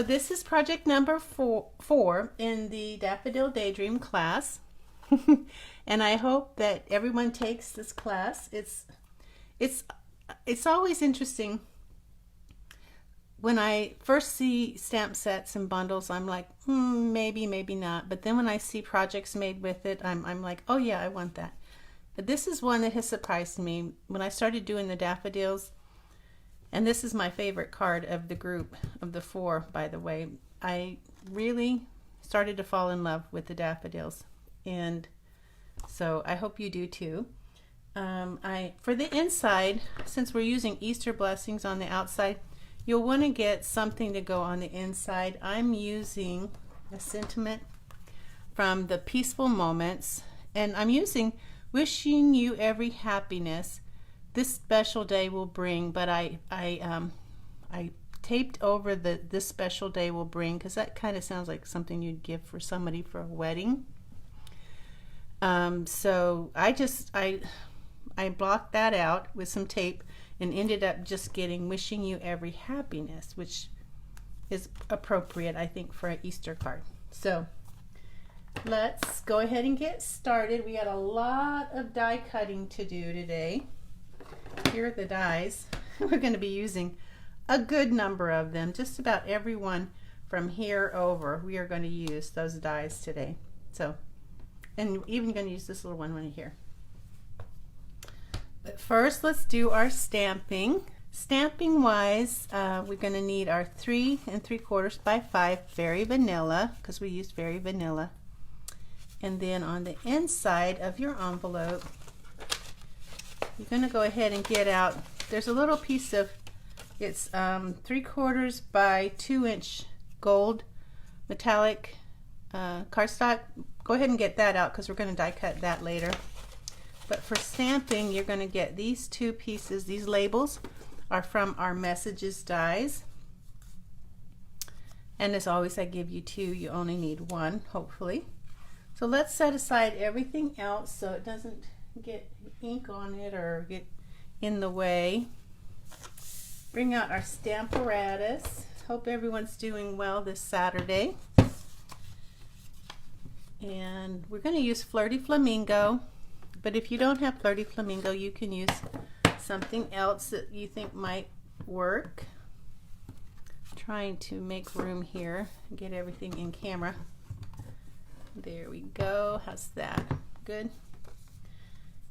So this is project number four in the Daffodil Daydream class. And I hope that everyone takes this class. It's always interesting. When I first see stamp sets and bundles, I'm like, maybe, maybe not. But then when I see projects made with it, I'm like, oh yeah, I want that. But this is one that has surprised me. When I started doing the daffodils, and this is my favorite card of the group, of the four, by the way, I really started to fall in love with the daffodils. And so I hope you do too. For the inside, since we're using Easter blessings on the outside, you'll want to get something to go on the inside. I'm using a sentiment from the Peaceful Moments, and I'm using wishing you every happiness this special day will bring, but I taped over this special day will bring, because that kind of sounds like something you'd give for somebody for a wedding. So I blocked that out with some tape and ended up just getting wishing you every happiness, which is appropriate, I think, for an Easter card. So let's go ahead and get started. We got a lot of die cutting to do today. Here are the dies. We're going to be using a good number of them, just about every one from here over. We are going to use those dies today. So, and even going to use this little one right here. But first, let's do our stamping. Stamping wise, we're going to need our 3 3/4 by 5 Very Vanilla, because we used Very Vanilla. And then on the inside of your envelope, you're going to go ahead and get out, there's a little piece of, it's 3/4 by 2-inch gold metallic cardstock. Go ahead and get that out, because we're going to die cut that later. But for stamping, you're going to get these two pieces. These labels are from our Messages dies. And as always, I give you 2. You only need 1, hopefully. So let's set aside everything else so it doesn't get ink on it or get in the way. Bring out our Stamparatus. Hope everyone's doing well this Saturday. And we're going to use Flirty Flamingo. But if you don't have Flirty Flamingo, you can use something else that you think might work. Trying to make room here and get everything in camera. There we go. How's that? Good.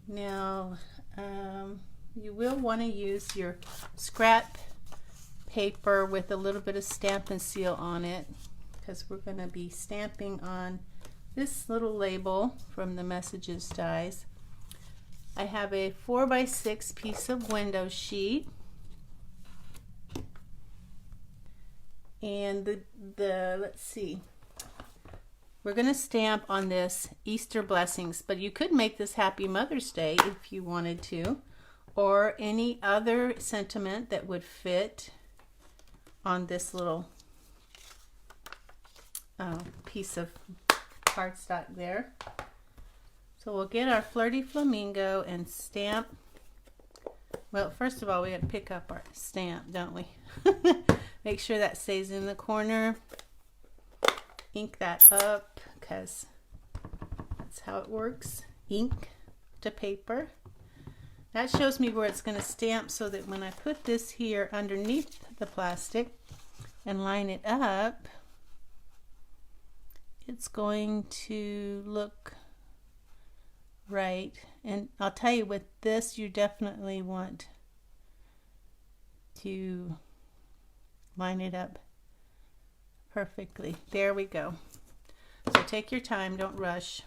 Now, you will want to use your scrap paper with a little bit of Stampin' Seal on it, because we're going to be stamping on this little label from the Messages dies. I have a 4 by 6 piece of window sheet, and let's see, we're going to stamp on this Easter blessings, but you could make this Happy Mother's Day if you wanted to, or any other sentiment that would fit on this little piece of cardstock there. So we'll get our Flirty Flamingo and stamp. Well, first of all, we got to pick up our stamp, don't we? Make sure that stays in the corner. Ink that up, because that's how it works. Ink to paper. That shows me where it's going to stamp, so that when I put this here underneath the plastic and line it up, it's going to look right. And I'll tell you, with this, you definitely want to line it up perfectly. There we go. So take your time, don't rush.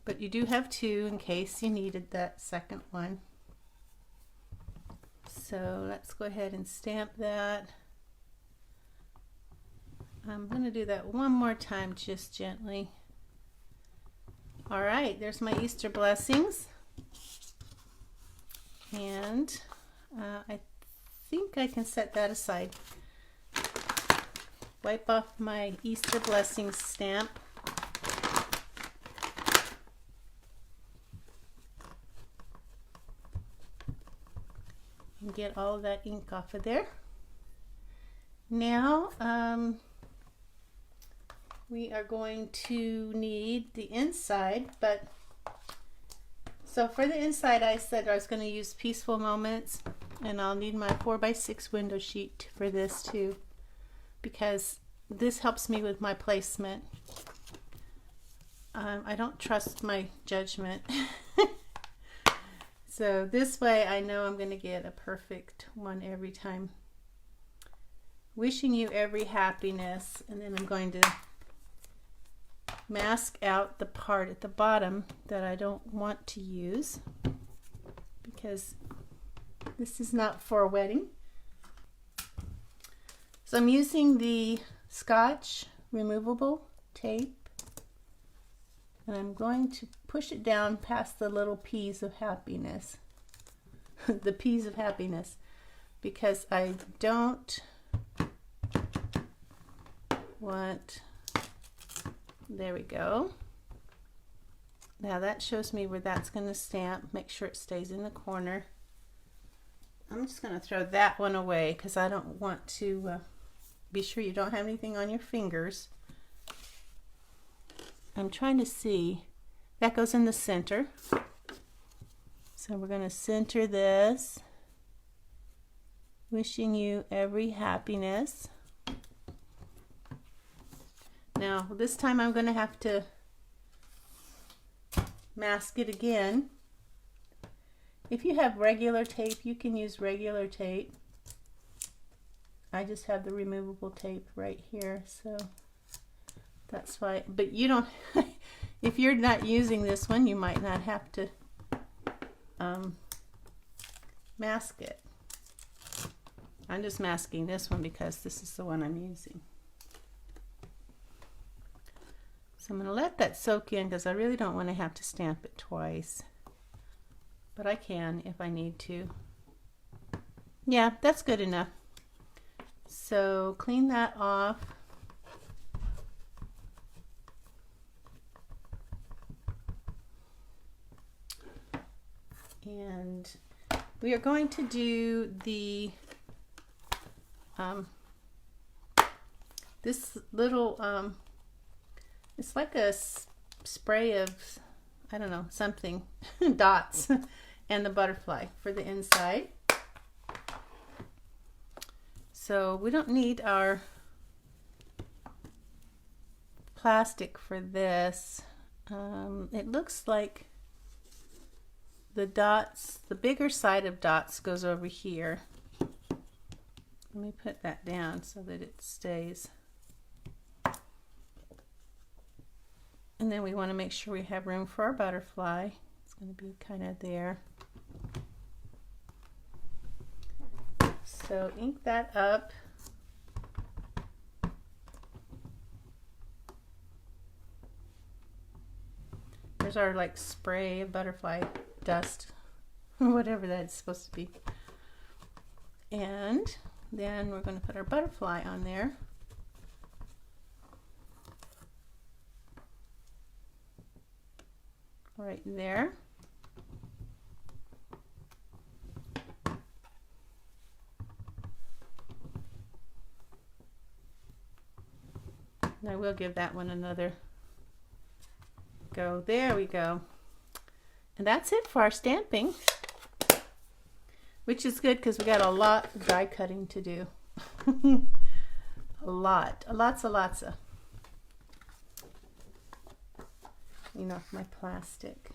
But you do have 2 in case you needed that second one. So let's go ahead and stamp that. I'm going to do that one more time, just gently. All right, there's my Easter blessings. And I think I can set that aside. Wipe off my Easter blessings stamp. And get all of that ink off of there. Now we are going to need the inside, but so for the inside I said I was going to use Peaceful Moments, and I'll need my 4x6 window sheet for this too, because this helps me with my placement. I don't trust my judgment. So this way I know I'm going to get a perfect one every time. Wishing you every happiness, and then I'm going to mask out the part at the bottom that I don't want to use, because this is not for a wedding. So I'm using the Scotch removable tape, and I'm going to push it down past the little P's of happiness. The P's of happiness, because I don't want, there we go. Now that shows me where that's going to stamp. Make sure it stays in the corner. I'm just going to throw that one away because I don't want to, be sure you don't have anything on your fingers. I'm trying to see, that goes in the center. So we're going to center this. Wishing you every happiness. Now this time I'm going to have to mask it again. If you have regular tape, you can use regular tape. I just have the removable tape right here, so that's why. But you don't, if you're not using this one, you might not have to mask it. I'm just masking this one because this is the one I'm using. So I'm going to let that soak in because I really don't want to have to stamp it twice. But I can if I need to. Yeah, that's good enough. So clean that off. And we are going to do the this little it's like a spray of, I don't know, something, dots, and the butterfly for the inside. So we don't need our plastic for this. It looks like the dots, the bigger side of dots goes over here. Let me put that down so that it stays. And then we want to make sure we have room for our butterfly. It's going to be kind of there. So ink that up. There's our like spray of butterfly dust, whatever that's supposed to be. And then we're going to put our butterfly on there. Right there. And I will give that one another go. There we go. And that's it for our stamping, which is good because we got a lot of die cutting to do. Lots of clean off my plastic.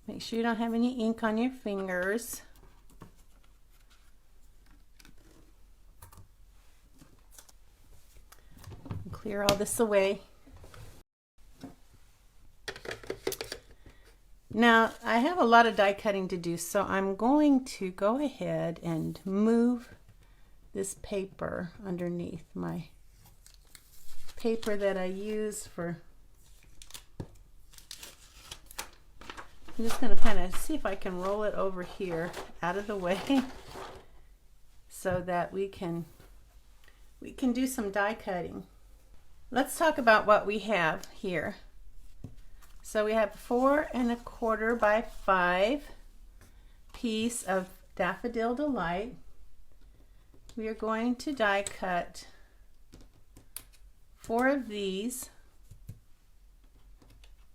Make sure you don't have any ink on your fingers. Clear all this away. Now I have a lot of die cutting to do, so I'm going to go ahead and move this paper underneath my paper that I use for, I'm just going to kind of see if I can roll it over here out of the way so that we can do some die cutting. Let's talk about what we have here. So we have 4 1/4 by 5 piece of Daffodil Delight. We are going to die cut 4 of these,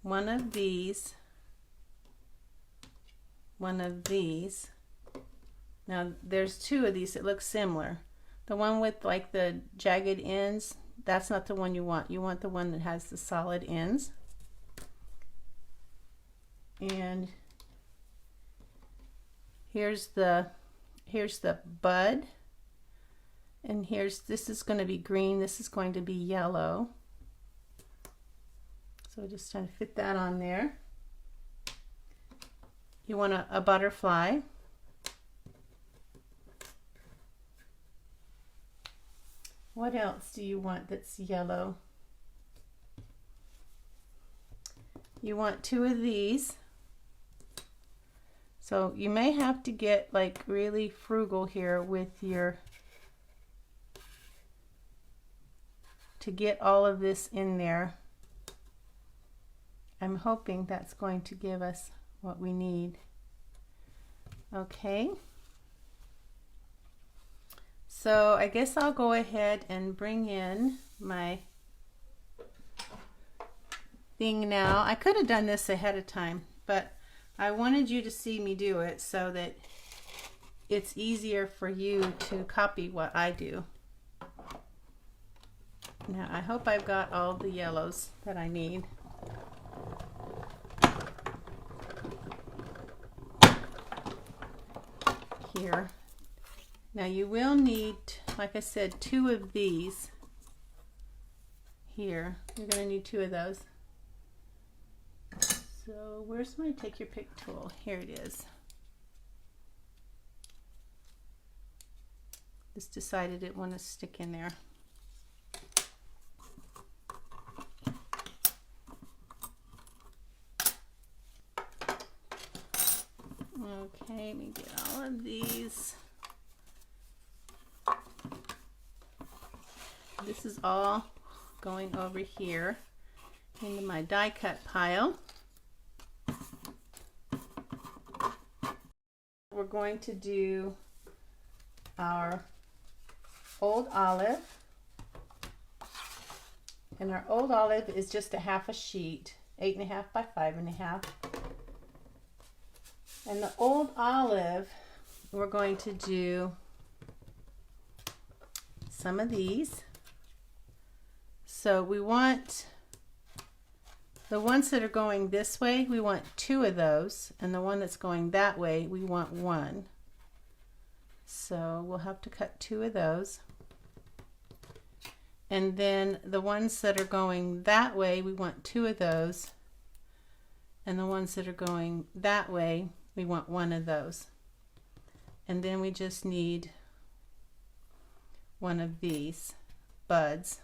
1 of these, 1 of these. Now there's 2 of these that look similar. The one with like the jagged ends, that's not the one you want. You want the one that has the solid ends. And here's the bud, and this is going to be green, this is going to be yellow. So just trying to fit that on there. You want a butterfly. What else do you want that's yellow? You want 2 of these. So you may have to get like really frugal here with to get all of this in there. I'm hoping that's going to give us what we need. Okay. So I guess I'll go ahead and bring in my thing now. I could have done this ahead of time, but I wanted you to see me do it so that it's easier for you to copy what I do. Now I hope I've got all the yellows that I need. Here. Now you will need, like I said, 2 of these here. You're going to need 2 of those. So where's my take your pick tool? Here it is. Just decided it want to stick in there. Okay, let me get all of these. This is all going over here into my die cut pile. We're going to do our old olive, and our old olive is just a half a sheet, 8.5 by 5.5. And the old olive, we're going to do some of these. So we want the ones that are going this way, we want 2 of those, and the one that's going that way, we want 1. So we'll have to cut 2 of those. And then the ones that are going that way, we want 2 of those, and the ones that are going that way, we want 1 of those. And then we just need 1 of these buds.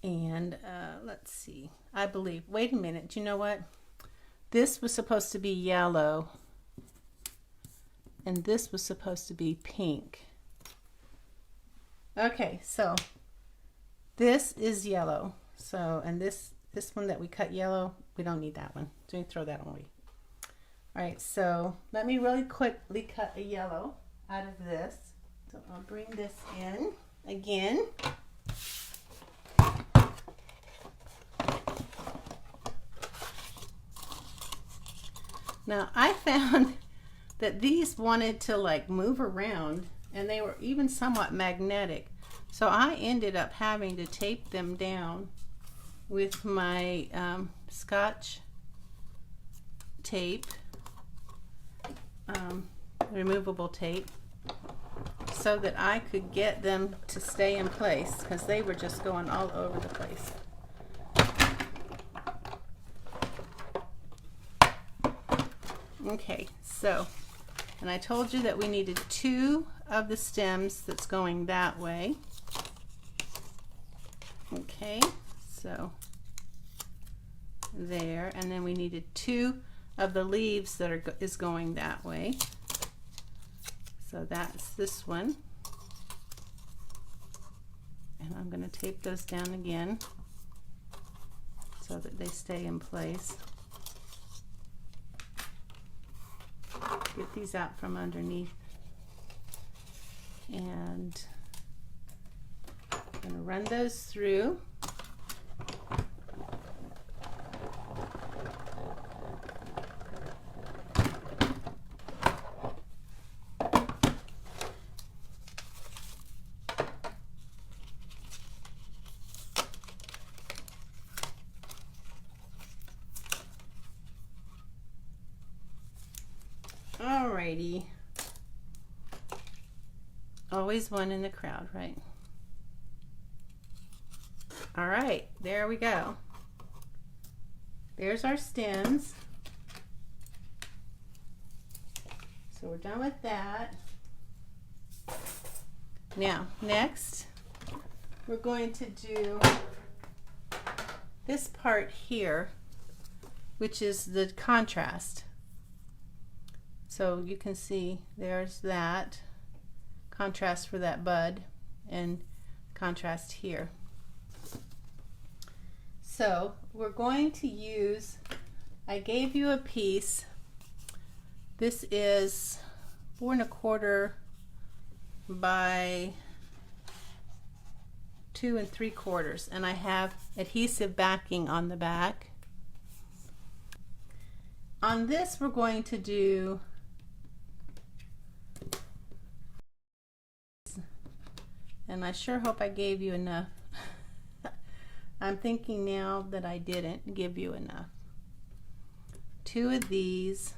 And let's see, I believe, wait a minute, you know what? This was supposed to be yellow, and this was supposed to be pink. Okay, so this is yellow. So, and this one that we cut yellow, we don't need that one. So you throw that away. All right, so let me really quickly cut a yellow out of this. So I'll bring this in again. Now I found that these wanted to like move around, and they were even somewhat magnetic. So I ended up having to tape them down with my Scotch tape, removable tape, so that I could get them to stay in place, because they were just going all over the place. Okay, so, and I told you that we needed 2 of the stems that's going that way. Okay, so there, and then we needed 2 of the leaves that is going that way. So that's this one. And I'm going to tape those down again so that they stay in place. get these out from underneath. And I'm going to run those through. Alrighty. Always one in the crowd, right? All right, there we go. There's our stems. So we're done with that. Now, next, we're going to do this part here, which is the contrast. So you can see there's that contrast for that bud and contrast here. So we're going to use, I gave you a piece. This is 4 1/4 by 2 3/4, and I have adhesive backing on the back. On this we're going to do and I sure hope I gave you enough. I'm thinking now that I didn't give you enough. 2 of these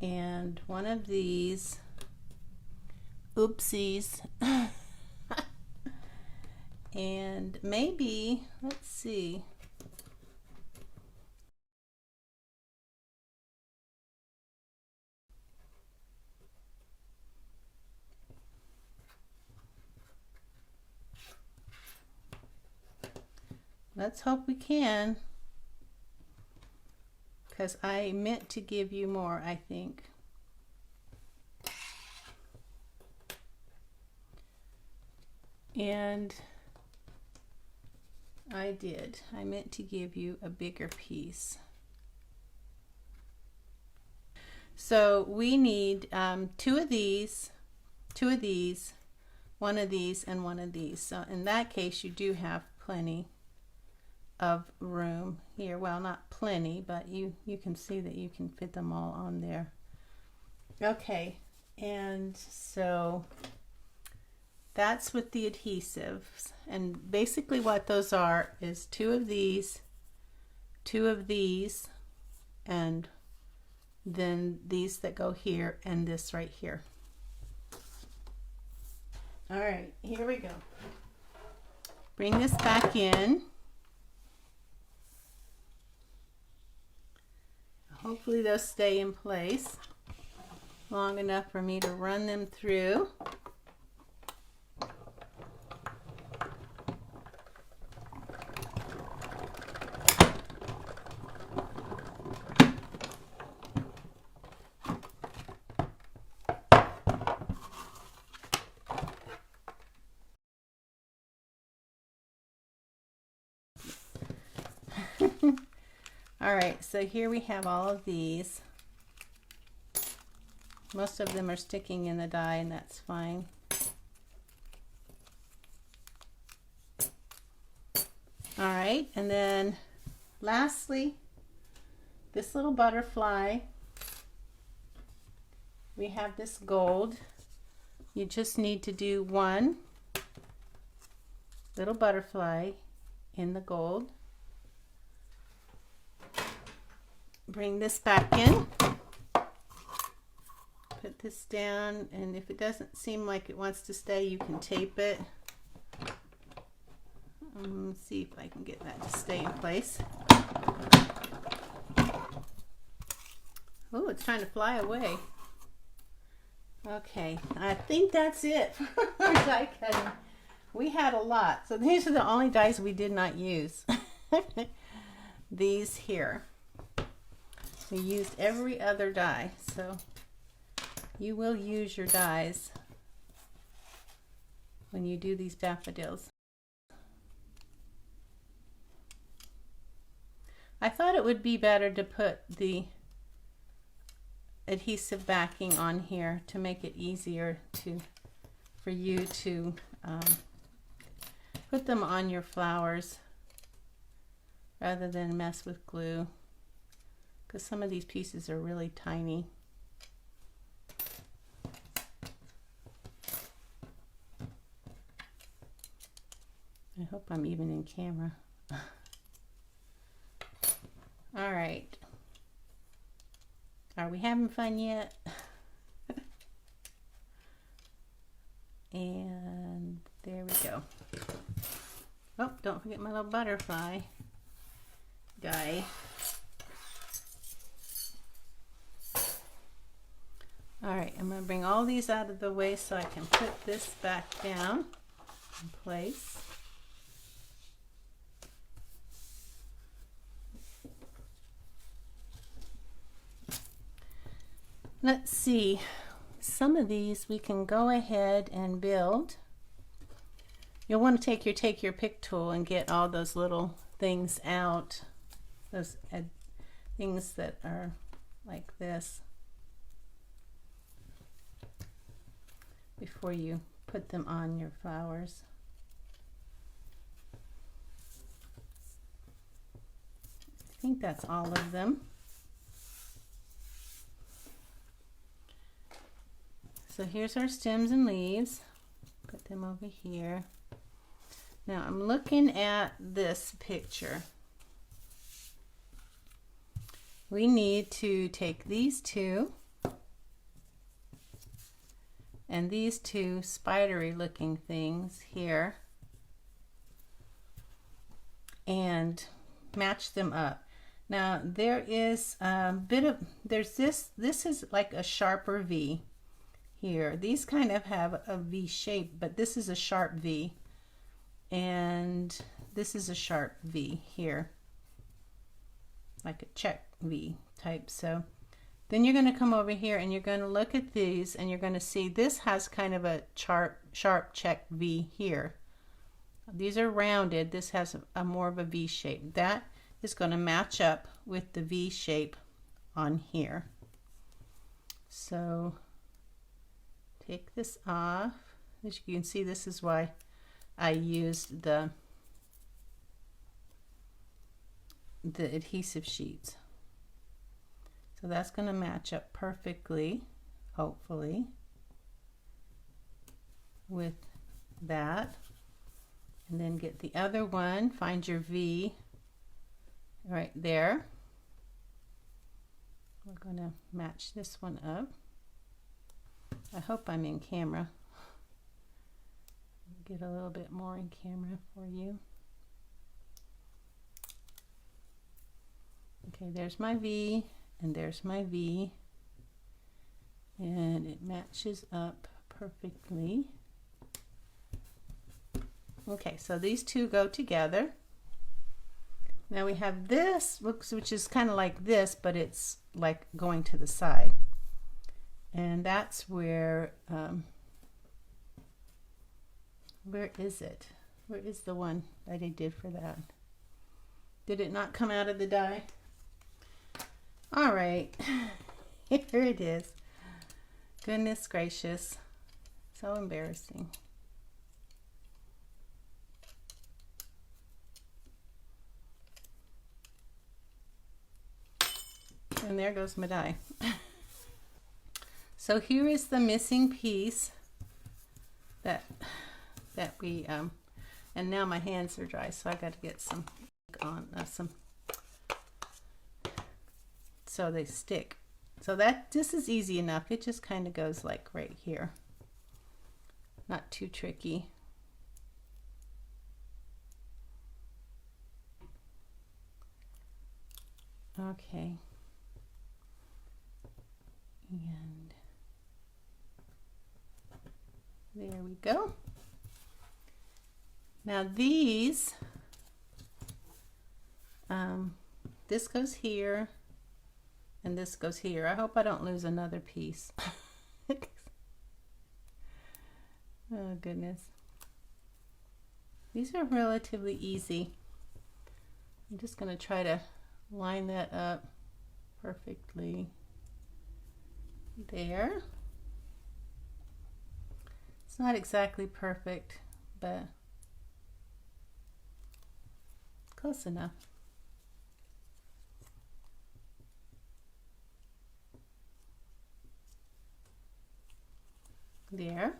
and 1 of these. Oopsies. And maybe, let's see. Let's hope we can, because I meant to give you more, I think. And I did. I meant to give you a bigger piece. So we need 2 of these, 2 of these, 1 of these, and 1 of these. So in that case, you do have plenty of room here. Well, not plenty, but you can see that you can fit them all on there. Okay, and so that's with the adhesives, and basically what those are is 2 of these, 2 of these, and then these that go here, and this right here. All right, here we go. Bring this back in. Hopefully they'll stay in place long enough for me to run them through. All right, so here we have all of these. Most of them are sticking in the die, and that's fine. All right, and then lastly, this little butterfly. We have this gold. You just need to do 1 little butterfly in the gold. Bring this back in. Put this down, and if it doesn't seem like it wants to stay, you can tape it. Let's see if I can get that to stay in place. Oh, it's trying to fly away. Okay, I think that's it for die cutting. We had a lot, so these are the only dies we did not use. These here. We used every other die, so you will use your dies when you do these daffodils. I thought it would be better to put the adhesive backing on here to make it easier for you to put them on your flowers rather than mess with glue, because some of these pieces are really tiny. I hope I'm even in camera. All right. Are we having fun yet? And there we go. Oh, don't forget my little butterfly guy. All right, I'm going to bring all these out of the way so I can put this back down in place. Let's see, some of these we can go ahead and build. You'll want to take your pick tool and get all those little things out, those things that are like this, before you put them on your flowers. I think that's all of them. So here's our stems and leaves. Put them over here. Now I'm looking at this picture. We need to take these two and these two spidery looking things here and match them up. Now there is a bit of, this is like a sharper V here. These kind of have a V shape, but this is a sharp V, and this is a sharp V here, like a check V type. So then you're going to come over here and you're going to look at these and you're going to see this has kind of a sharp check V here. These are rounded. This has a more of a V shape. That is going to match up with the V shape on here. So take this off. As you can see, this is why I used the adhesive sheets. So that's going to match up perfectly, hopefully, with that. And then get the other one, find your V right there. We're going to match this one up. I hope I'm in camera. Get a little bit more in camera for you. Okay, there's my V and there's my V, and it matches up perfectly. Okay, so these two go together. Now we have this, which is kind of like this, but it's like going to the side. And that's where is it? Where is the one that I did for that? Did it not come out of the die? All right, here it is. Goodness gracious, so embarrassing. And there goes my die. So here is the missing piece that we and now my hands are dry, so I got to get some on so they stick. So this is easy enough. It just kind of goes like right here. Not too tricky. Okay. And there we go. Now these, this goes here and this goes here. I hope I don't lose another piece. Oh goodness. These are relatively easy. I'm just going to try to line that up perfectly. there. It's not exactly perfect, but close enough. There.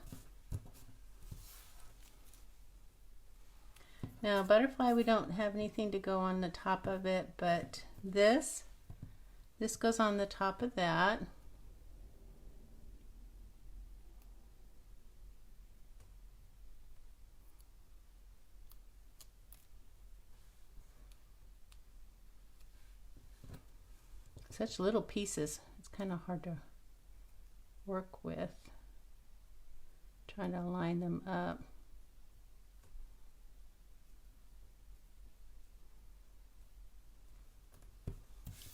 Now butterfly, we don't have anything to go on the top of it, but this goes on the top of that. Such little pieces, it's kind of hard to work with, trying to line them up.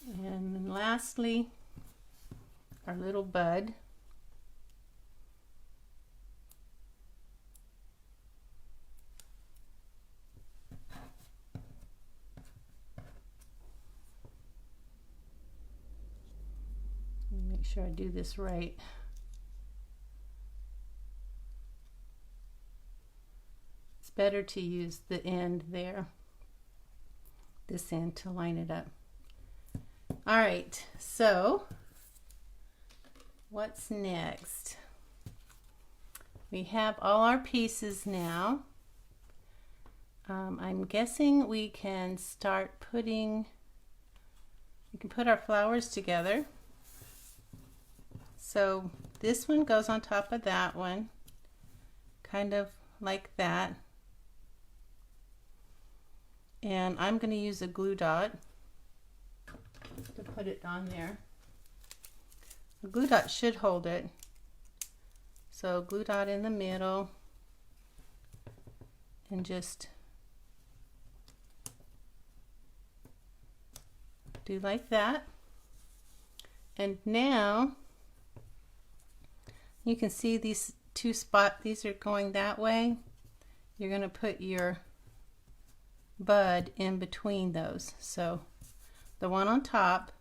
And then lastly, our little bud. Make sure I do this right. It's better to use the end there, this end, to line it up. All right, so what's next? We have all our pieces now. I'm guessing we can start putting, we can put our flowers together. So this one goes on top of that one, kind of like that. And I'm going to use a glue dot to put it on there. The glue dot should hold it. So glue dot in the middle and just do like that. And now you can see these two spots, these are going that way. You're going to put your bud in between those. So the one on top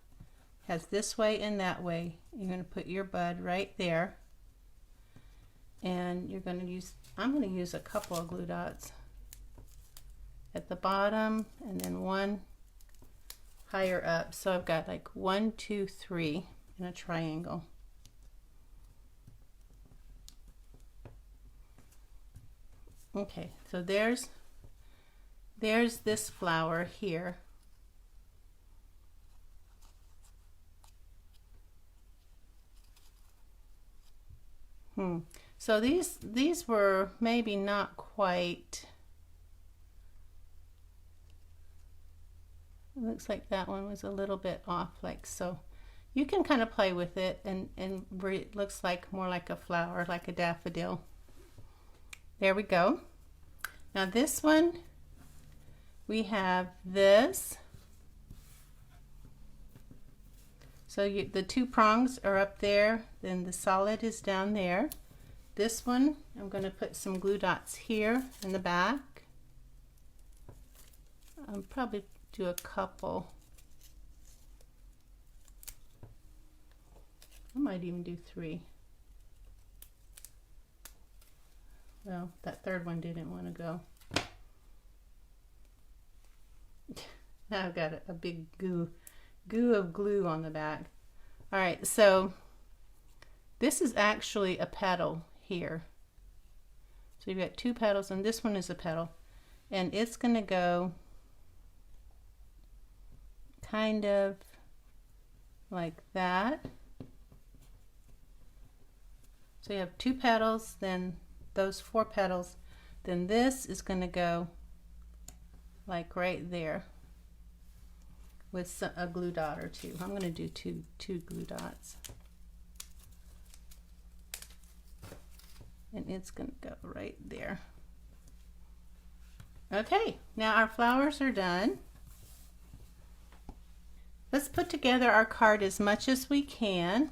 has this way and that way. You're going to put your bud right there. And you're going to use, I'm going to use a couple of glue dots at the bottom and then one higher up. So I've got like 1, 2, 3 in a triangle. Okay, so there's this flower here. So these were maybe not quite, it looks like that one was a little bit off, like so. You can kind of play with it and where it looks like more like a flower, like a daffodil. There we go. Now this one, we have this. So the two prongs are up there, then the solid is down there. This one, I'm going to put some glue dots here in the back. I'll probably do a couple. I might even do 3. Well, that third one didn't want to go. Now I've got a big goo of glue on the back. All right, so this is actually a petal here. So you've got 2 petals and this one is a petal. And it's going to go kind of like that. So you have 2 petals, then those 4 petals, then this is going to go like right there with a glue dot or 2. I'm going to do two glue dots, and it's going to go right there. Okay, now our flowers are done. Let's put together our card as much as we can.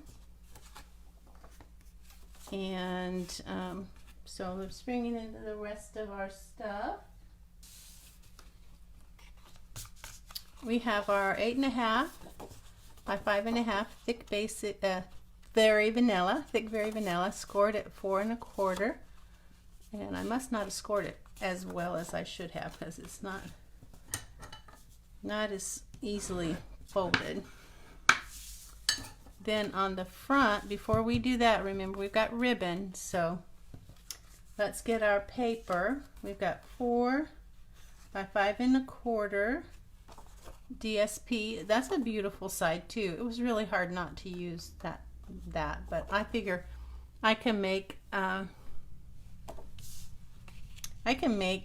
And so let's bring it into the rest of our stuff. We have our 8.5 by 5.5 thick Very Vanilla, Thick Very Vanilla, scored at 4 1/4. And I must not have scored it as well as I should have, because it's not as easily folded. Then on the front, before we do that, remember we've got ribbon, so let's get our paper. We've got 4 by 5 1/4 DSP. That's a beautiful side too. It was really hard not to use that, but I figure I can make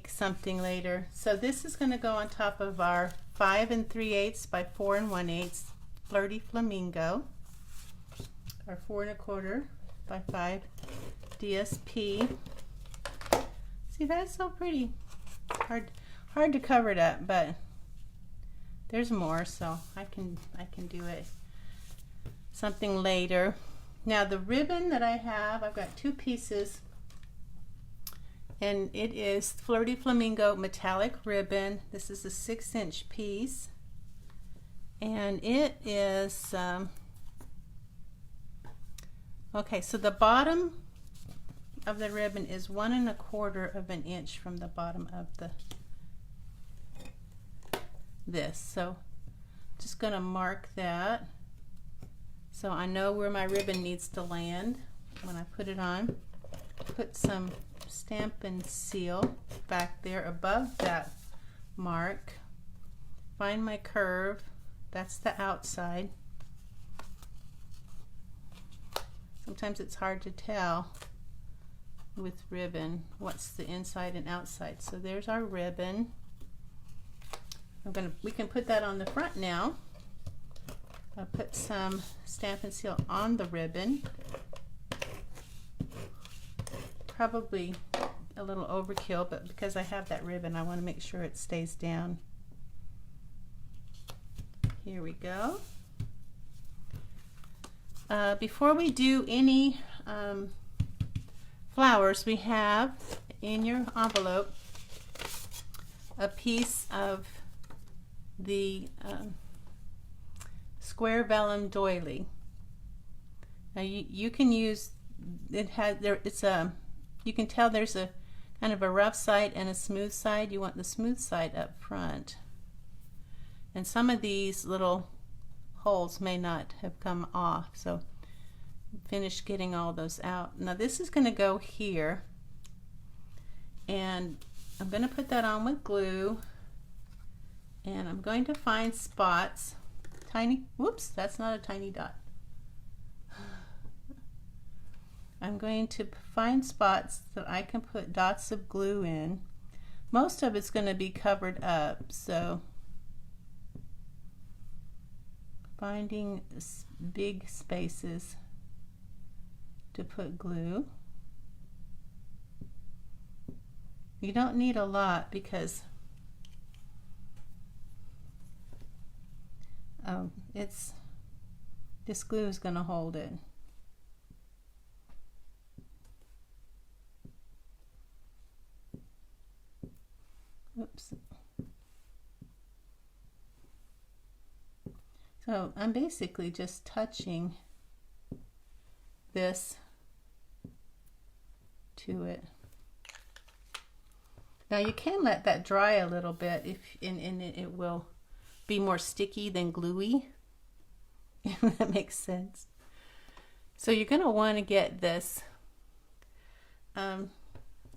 something later. So this is going to go on top of our 5 3/8 by 4 1/8 Flirty Flamingo, our 4 1/4 by 5 DSP. See, that's so pretty. Hard to cover it up, but there's more, so I can do it something later. Now the ribbon that I have, I've got 2 pieces, and it is Flirty Flamingo metallic ribbon. This is a 6-inch piece, and it is okay, so the bottom of the ribbon is 1 1/4 of an inch from the bottom of this. So just gonna mark that so I know where my ribbon needs to land when I put it on. Put some Stampin' seal back there above that mark. Find my curve. That's the outside. Sometimes it's hard to tell with ribbon what's the inside and outside. So there's our ribbon. We can put that on the front now. I'll put some Stampin' seal on the ribbon. Probably a little overkill, but because I have that ribbon, I want to make sure it stays down. Here we go. Before we do any flowers, we have in your envelope a piece of the square vellum doily. Now you can use it. You can tell there's a kind of a rough side and a smooth side. You want the smooth side up front, and some of these little holes may not have come off, so finish getting all those out. Now this is going to go here, and I'm going to put that on with glue, and I'm going to find spots, tiny, whoops, that's not a tiny dot. I'm going to find spots that I can put dots of glue in. Most of it's going to be covered up, so finding big spaces to put glue. You don't need a lot because this glue is going to hold it. Oops. So I'm basically just touching this to it. Now you can let that dry a little bit, and it will be more sticky than gluey, if that makes sense. So you're going to want to get this.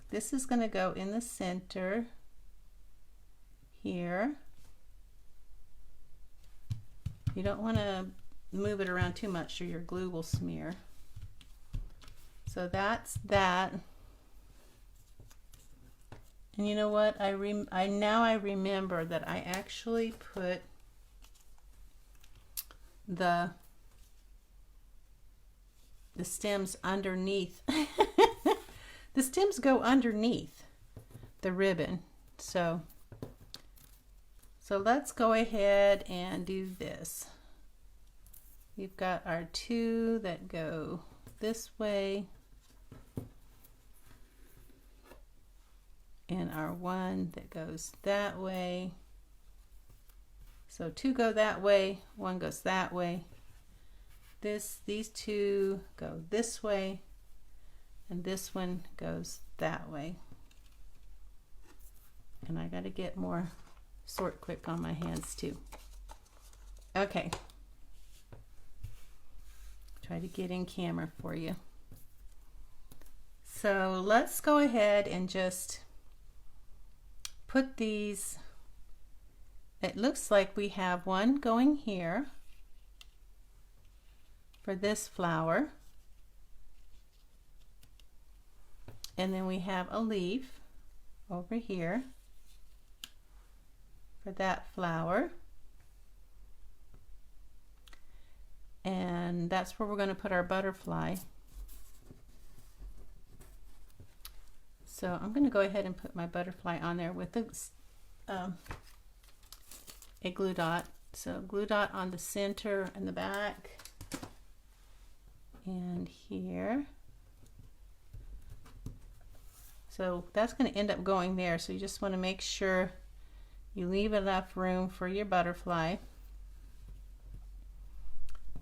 This is going to go in the center here. You don't want to move it around too much or your glue will smear. So that's that. And you know what? Now I remember that I actually put the stems underneath. The stems go underneath the ribbon. So let's go ahead and do this. We've got our 2 that go this way, and our 1 that goes that way. So 2 go that way, 1 goes that way. these two go this way, and this one goes that way. And I got to get more Sort Quick on my hands too. Okay. Try to get in camera for you. So let's go ahead and just put these. It looks like we have one going here for this flower. And then we have a leaf over here for that flower. And that's where we're going to put our butterfly. So I'm going to go ahead and put my butterfly on there with a glue dot. So glue dot on the center and the back, and here. So that's going to end up going there. So you just want to make sure you leave enough room for your butterfly.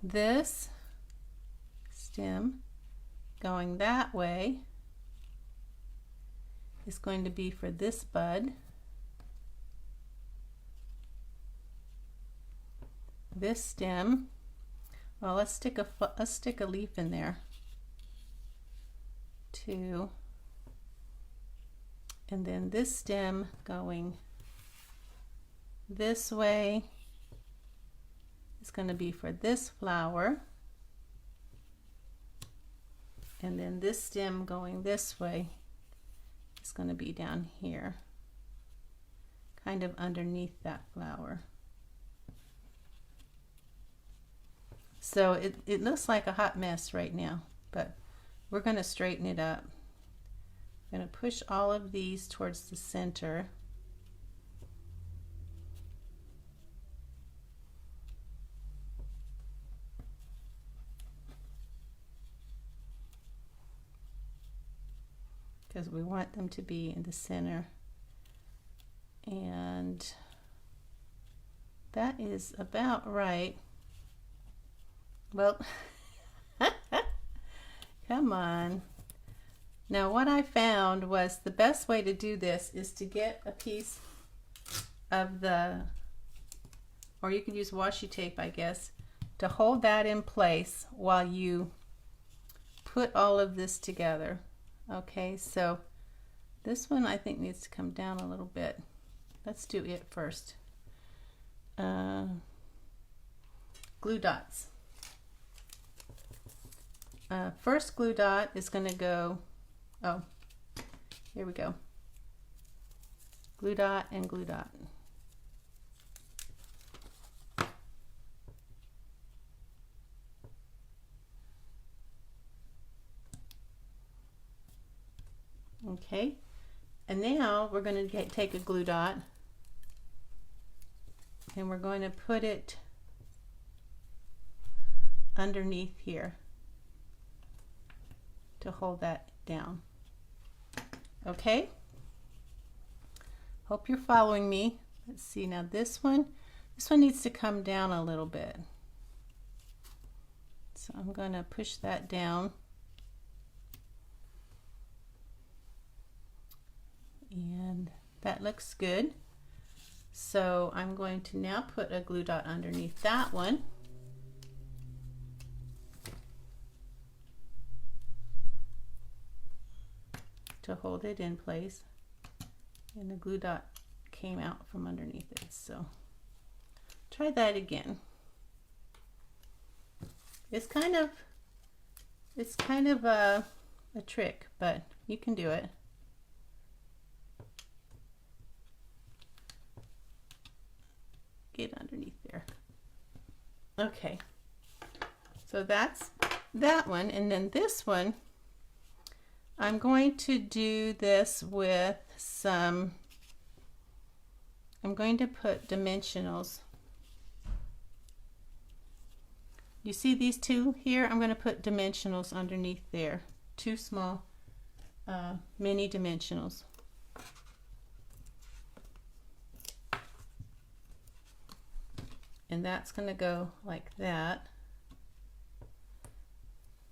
This stem going that way is going to be for this bud. This stem, well, let's stick a leaf in there too. And then this stem going this way is going to be for this flower. And then this stem going this way is going to be down here, kind of underneath that flower. So it looks like a hot mess right now, but we're going to straighten it up. I'm going to push all of these towards the center. Because we want them to be in the center. And that is about right. Well, come on. Now what I found was the best way to do this is to get a piece of the, or you could use washi tape, I guess, to hold that in place while you put all of this together. Okay, so this one I think needs to come down a little bit. Let's do it first. Glue dots. First glue dot is going to go, oh, here we go. Glue dot and glue dot. Okay, and now we're going to take a glue dot and we're going to put it underneath here to hold that down. Okay, hope you're following me. Let's see, now this one needs to come down a little bit. So I'm going to push that down. And that looks good. So I'm going to now put a glue dot underneath that one. To hold it in place. And the glue dot came out from underneath it. So try that again. It's kind of a trick, but you can do it. Get underneath there. Okay, so that's that one, and then this one I'm going to do this with some, I'm going to put dimensionals. You see these two here? I'm going to put dimensionals underneath there, two small mini dimensionals. And that's going to go like that.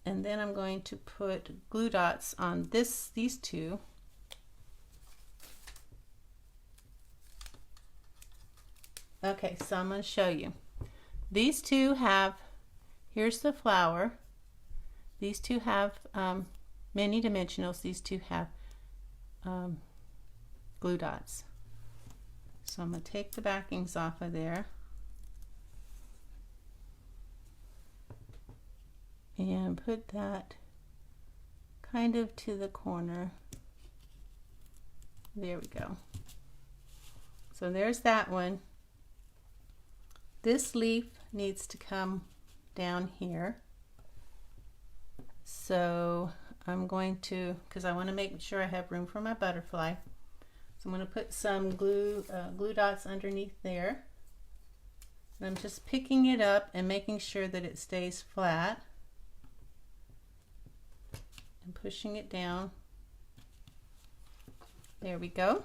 and then I'm going to put glue dots on these two. Okay, so I'm going to show you. These two have, here's the flower. These two have many dimensionals. These two have glue dots. So I'm going to take the backings off of there. And put that kind of to the corner. There we go. So there's that one. This leaf needs to come down here. So I'm going to, because I want to make sure I have room for my butterfly. So I'm going to put some glue dots underneath there. And I'm just picking it up and making sure that it stays flat. And pushing it down. There we go.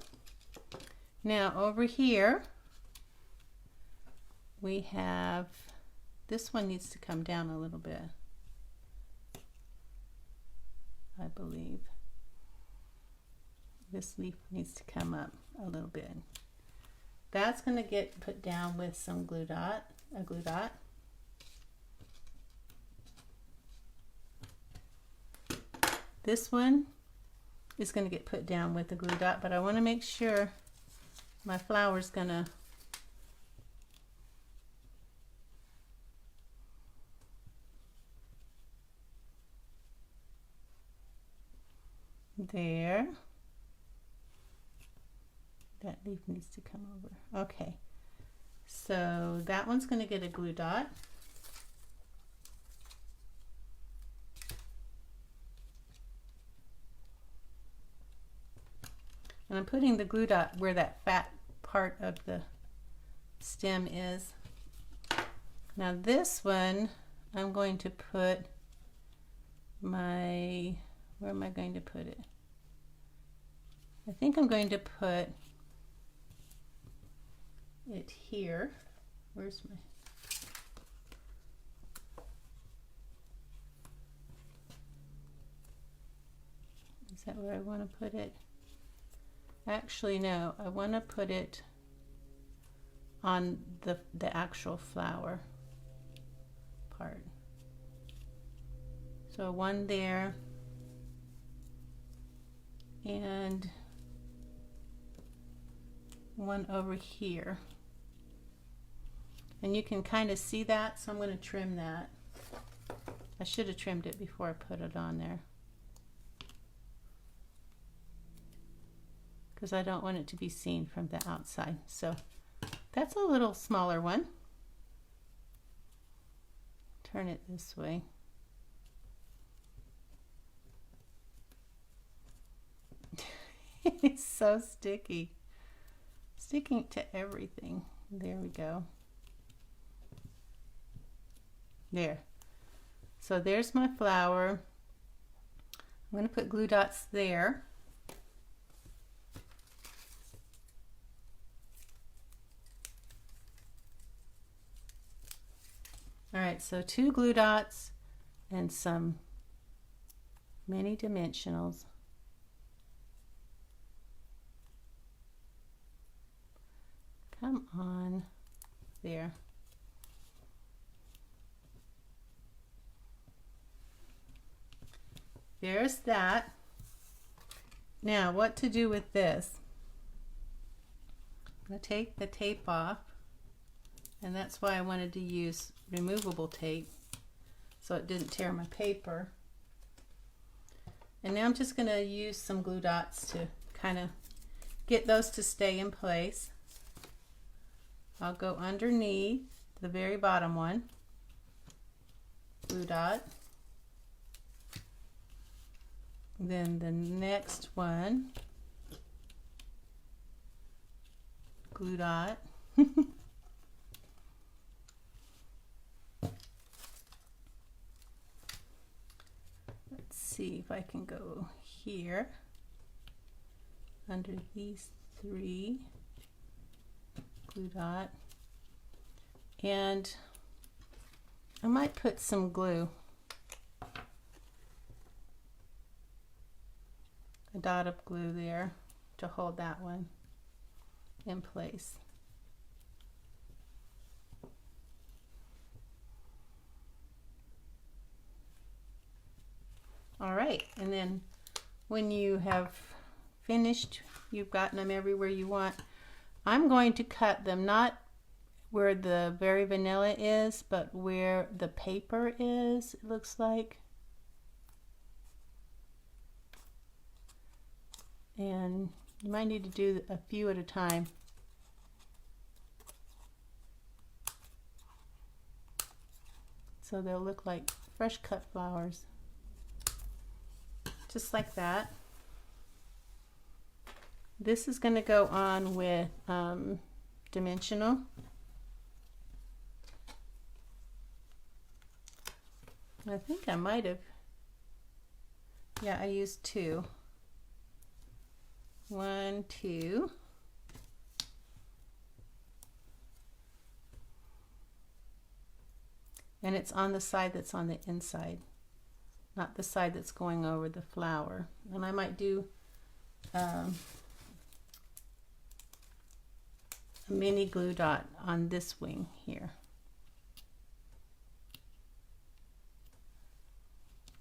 Now over here we have, this one needs to come down a little bit, I believe. This leaf needs to come up a little bit. That's going to get put down with some glue dot, a glue dot. This one is going to get put down with the glue dot, but I want to make sure my flower's going to there. That leaf needs to come over. Okay, so that one's going to get a glue dot. And I'm putting the glue dot where that fat part of the stem is. Now this one, I'm going to put my, where am I going to put it? I think I'm going to put it here. Where's my, is that where I want to put it? Actually, no, I want to put it on the actual flower part. So one there, and one over here. And you can kind of see that, so I'm going to trim that. I should have trimmed it before I put it on there, because I don't want it to be seen from the outside. So that's a little smaller one. Turn it this way. It's so sticky. Sticking to everything. There we go. There. So there's my flower. I'm going to put glue dots there. Alright, so 2 glue dots and some mini dimensionals. Come on, there. There's that. Now, what to do with this? I'm going to take the tape off, and that's why I wanted to use removable tape so it didn't tear my paper. And now I'm just going to use some glue dots to kind of get those to stay in place. I'll go underneath the very bottom one, glue dot, then the next one, glue dot, let's see if I can go here under these 3, glue dot, and I might put some glue a dot of glue there to hold that one in place. All right, and then when you have finished, you've gotten them everywhere you want, I'm going to cut them not where the very vanilla is, but where the paper is, it looks like. And you might need to do a few at a time. So they'll look like fresh cut flowers. Just like that. This is going to go on with dimensional. I think I might have, yeah, I used 2. 1, 2. And it's on the side that's on the inside, not the side that's going over the flower. And I might do a mini glue dot on this wing here.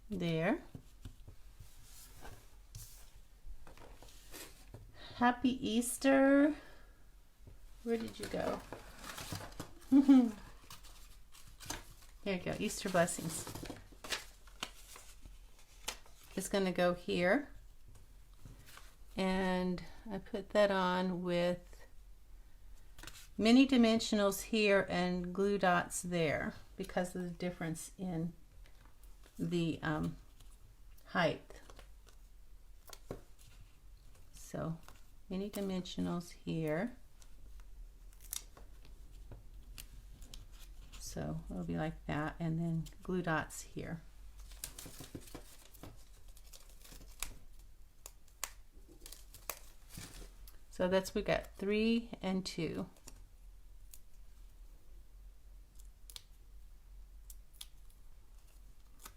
There. Happy Easter. Where did you go? There you go, Easter blessings. It's going to go here. And I put that on with mini dimensionals here and glue dots there because of the difference in the height. So mini dimensionals here. So it'll be like that, and then glue dots here. So that's, we got 3 and 2.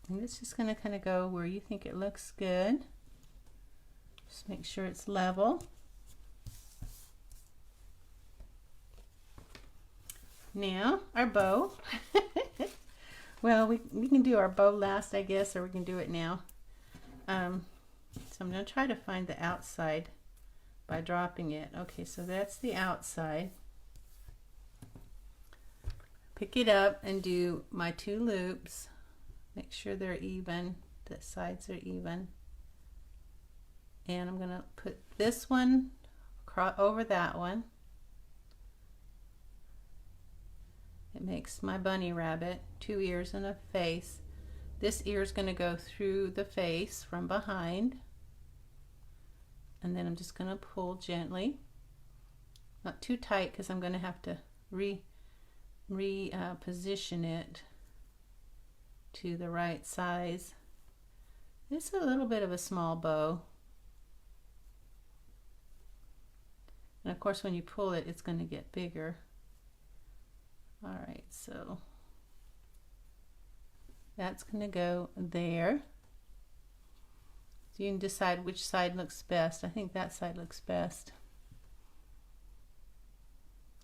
And it's just going to kind of go where you think it looks good. Just make sure it's level. Now, our bow. Well, we can do our bow last, I guess, or we can do it now. So I'm going to try to find the outside by dropping it. Okay, so that's the outside. Pick it up and do my 2 loops. Make sure they're even, the sides are even. And I'm going to put this one over that one. It makes my bunny rabbit, 2 ears and a face. This ear is going to go through the face from behind. And then I'm just going to pull gently. Not too tight because I'm going to have to position it to the right size. It's a little bit of a small bow. And of course when you pull it, it's going to get bigger. Alright, so that's going to go there. So you can decide which side looks best. I think that side looks best.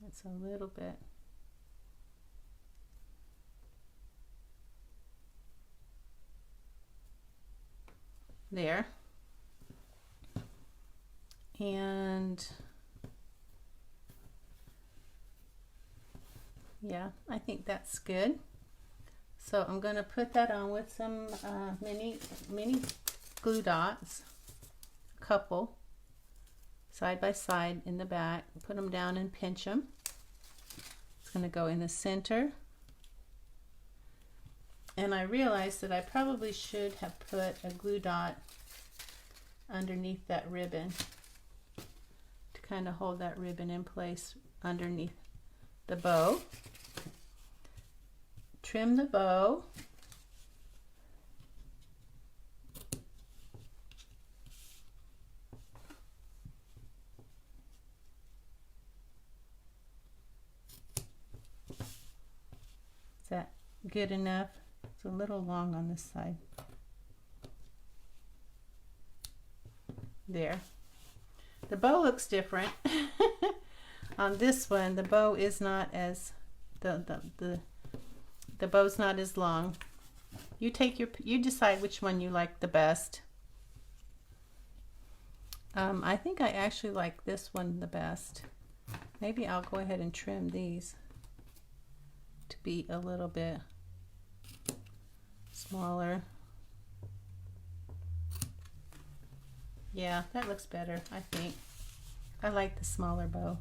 It's a little bit. There. And yeah, I think that's good. So I'm going to put that on with some mini glue dots, a couple, side by side in the back. Put them down and pinch them. It's going to go in the center. And I realized that I probably should have put a glue dot underneath that ribbon to kind of hold that ribbon in place underneath the bow. Trim the bow. Is that good enough? It's a little long on this side. There. The bow looks different. On this one, the bow is not as the bow's not as long. You decide which one you like the best. I think I actually like this one the best. Maybe I'll go ahead and trim these to be a little bit smaller. Yeah, that looks better, I think. I like the smaller bow.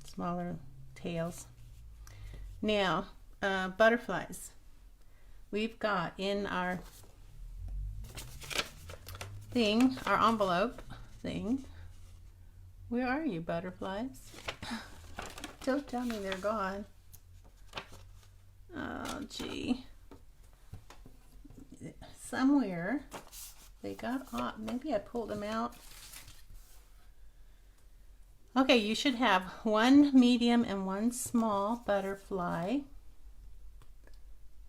Smaller tails. Now, butterflies. We've got in our thing, our envelope thing. Where are you, butterflies? Don't tell me they're gone. Oh, gee. Somewhere they got off. Maybe I pulled them out. Okay, you should have one medium and one small butterfly.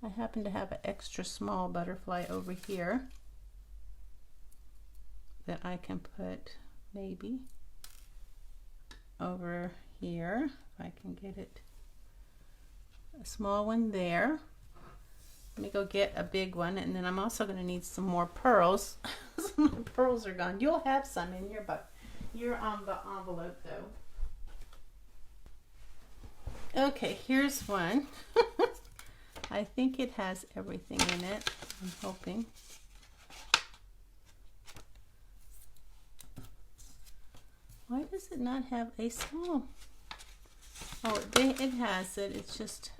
I happen to have an extra small butterfly over here that I can put maybe over here, if I can get it. A small one there. Let me go get a big one, and then I'm also going to need some more pearls. Some of the pearls are gone. You'll have some in your envelope though. Okay, here's one. I think it has everything in it, I'm hoping. Why does it not have a small? Oh, it has it. It's just...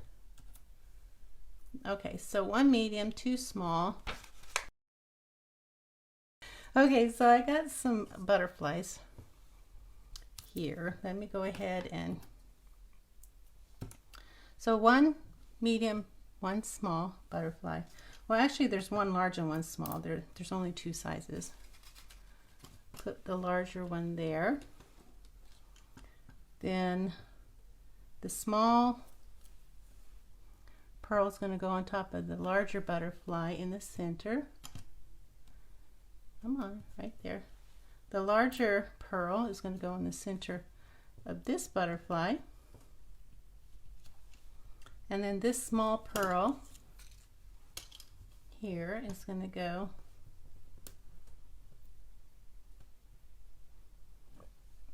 Okay, so one medium, two small. Okay, so I got some butterflies here. Let me go ahead and... So one medium, one small butterfly. Well, actually, there's one large and one small. There's only two sizes. Put the larger one there. Then the small pearl is going to go on top of the larger butterfly in the center. Come on, right there. The larger pearl is going to go in the center of this butterfly. And then this small pearl here is going to go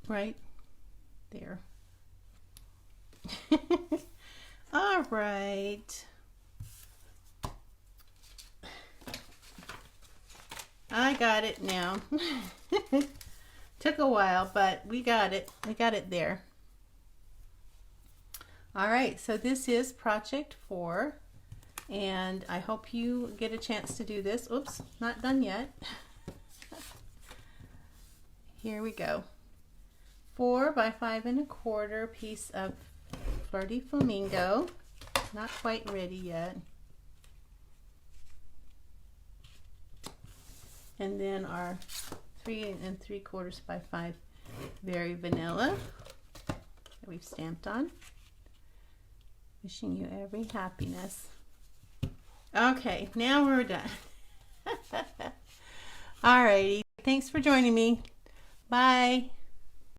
right there. All right. I got it now. Took a while, but we got it. We got it there. All right, so this is project 4, and I hope you get a chance to do this. Oops, not done yet. Here we go. 4 by 5 1/4 piece of Flirty Flamingo. Not quite ready yet. And then our 3 3/4 by 5 Very Vanilla that we've stamped on. Wishing you every happiness. Okay, now we're done. Alrighty, thanks for joining me. Bye.